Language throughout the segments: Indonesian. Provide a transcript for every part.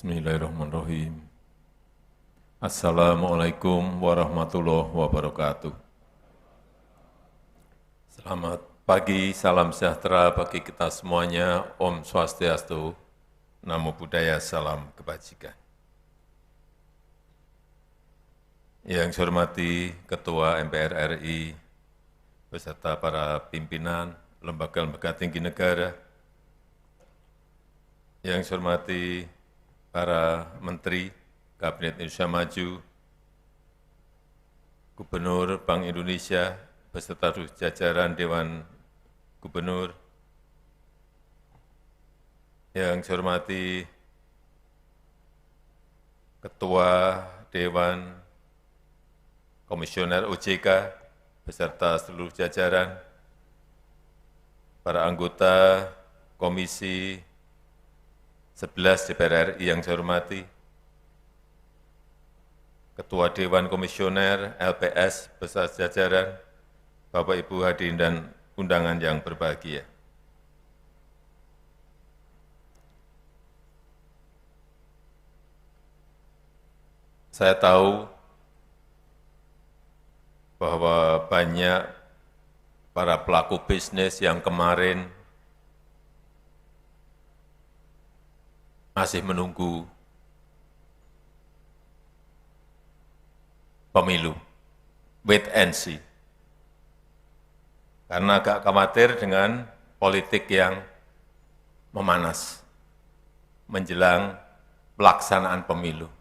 Bismillahirrahmanirrahim. Assalamualaikum warahmatullahi wabarakatuh. Selamat pagi, salam sejahtera bagi kita semuanya. Om Swastiastu, Namo Buddhaya, salam kebajikan. Yang saya hormati Ketua MPR RI, beserta para pimpinan lembaga-lembaga tinggi negara, yang saya hormati para Menteri Kabinet Indonesia Maju, Gubernur Bank Indonesia, beserta seluruh jajaran Dewan Gubernur, yang saya hormati Ketua Dewan Komisioner OJK, beserta seluruh jajaran, para anggota Komisi 11 DPR RI yang saya hormati, Ketua Dewan Komisioner LPS beserta jajaran, Bapak Ibu hadirin dan undangan yang berbahagia. Saya tahu bahwa banyak para pelaku bisnis yang kemarin masih menunggu pemilu, wait and see. Karena agak khawatir dengan politik yang memanas menjelang pelaksanaan pemilu.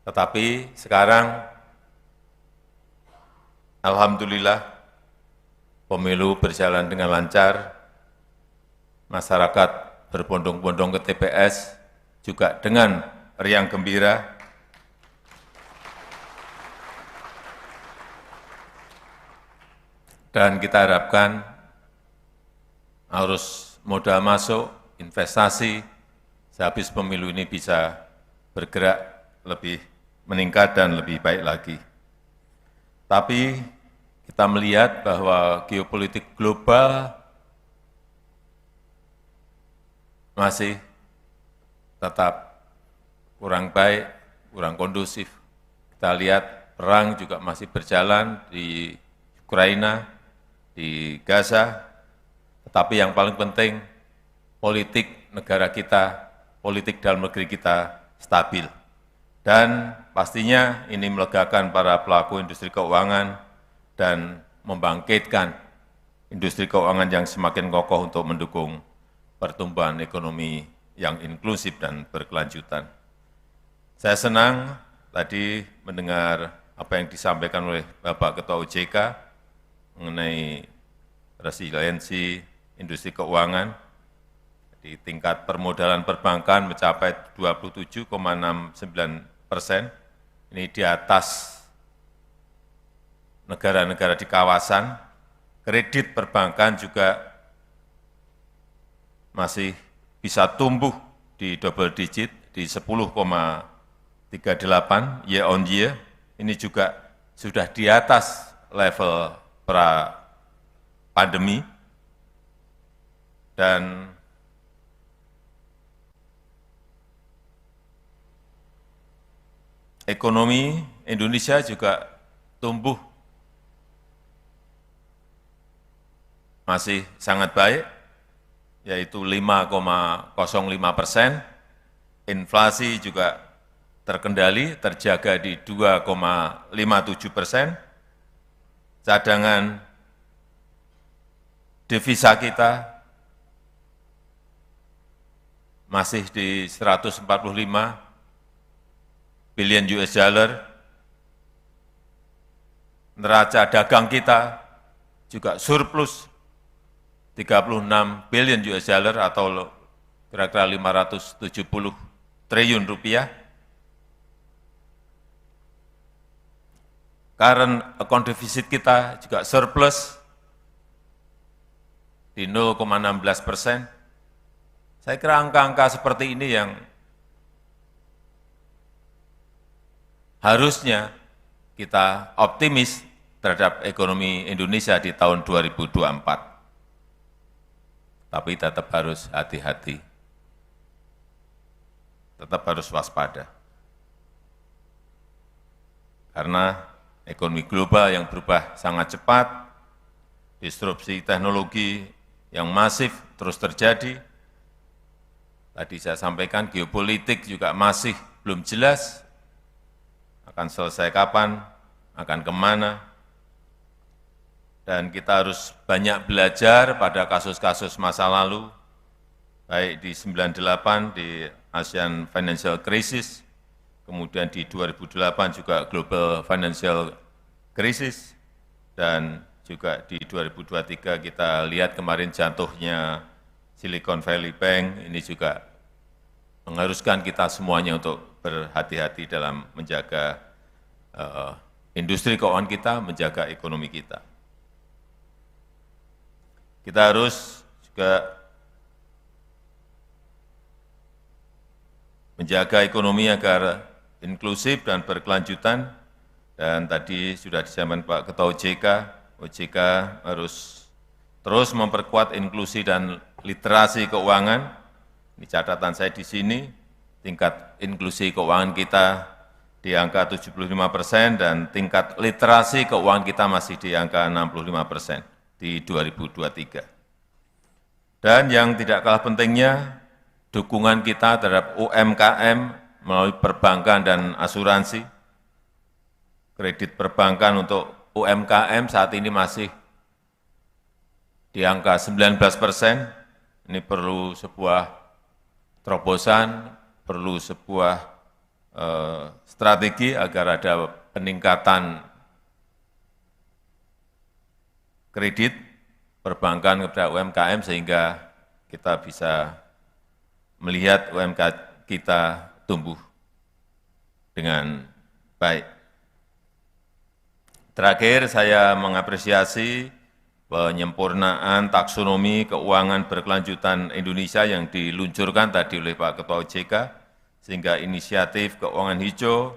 Tetapi sekarang, alhamdulillah, pemilu berjalan dengan lancar, masyarakat berbondong-bondong ke TPS juga dengan riang gembira. Dan kita harapkan arus modal masuk, investasi, sehabis pemilu ini bisa bergerak lebih meningkat dan lebih baik lagi. Tapi kita melihat bahwa geopolitik global masih tetap kurang baik, kurang kondusif. Kita lihat perang juga masih berjalan di Ukraina, di Gaza, tetapi yang paling penting politik negara kita, politik dalam negeri kita stabil. Dan pastinya ini melegakan para pelaku industri keuangan dan membangkitkan industri keuangan yang semakin kokoh untuk mendukung pertumbuhan ekonomi yang inklusif dan berkelanjutan. Saya senang tadi mendengar apa yang disampaikan oleh Bapak Ketua OJK mengenai resiliensi industri keuangan. Di tingkat permodalan perbankan mencapai 27,69%, ini di atas negara-negara di kawasan. Kredit perbankan juga masih bisa tumbuh di double digit, di 10,38 year on year. Ini juga sudah di atas level pra-pandemi. Dan ekonomi Indonesia juga tumbuh masih sangat baik, yaitu 5,05%, inflasi juga terkendali, terjaga di 2,57%, cadangan devisa kita masih di 145 billion US dollar, neraca dagang kita juga surplus 36 billion US dollar atau kira-kira 570 triliun rupiah. Current account deficit kita juga surplus di 0,16%. Saya kira angka-angka seperti ini yang harusnya kita optimis terhadap ekonomi Indonesia di tahun 2024. Tapi tetap harus hati-hati. tetap harus waspada. Karena ekonomi global yang berubah sangat cepat, disrupsi teknologi yang masif terus terjadi. Tadi saya sampaikan geopolitik juga masih belum jelas, akan selesai kapan, akan kemana. Dan kita harus banyak belajar pada kasus-kasus masa lalu, baik di 98 di ASEAN Financial Crisis, kemudian di 2008 juga Global Financial Crisis, dan juga di 2023 kita lihat kemarin jatuhnya Silicon Valley Bank, ini juga mengharuskan kita semuanya untuk berhati-hati dalam menjaga industri keuangan kita, menjaga ekonomi kita. Kita harus juga menjaga ekonomi agar inklusif dan berkelanjutan, dan tadi sudah disampaikan Pak Ketua OJK harus terus memperkuat inklusi dan literasi keuangan. Ini catatan saya di sini, tingkat inklusi keuangan kita di angka 75% dan tingkat literasi keuangan kita masih di angka 65% di 2023. Dan yang tidak kalah pentingnya, dukungan kita terhadap UMKM melalui perbankan dan asuransi. Kredit perbankan untuk UMKM saat ini masih di angka 19%. Ini perlu sebuah terobosan, perlu sebuah strategi agar ada peningkatan kredit perbankan kepada UMKM sehingga kita bisa melihat UMKM kita tumbuh dengan baik. Terakhir, saya mengapresiasi penyempurnaan taksonomi keuangan berkelanjutan Indonesia yang diluncurkan tadi oleh Pak Ketua OJK, sehingga inisiatif keuangan hijau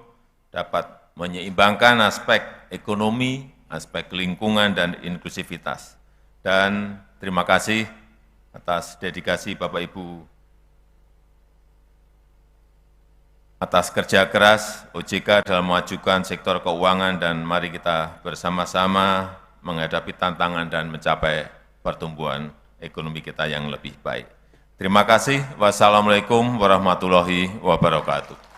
dapat menyeimbangkan aspek ekonomi, aspek lingkungan, dan inklusivitas. Dan terima kasih atas dedikasi Bapak Ibu, atas kerja keras OJK dalam memajukan sektor keuangan, dan mari kita bersama-sama menghadapi tantangan dan mencapai pertumbuhan ekonomi kita yang lebih baik. Terima kasih. Wassalamualaikum warahmatullahi wabarakatuh.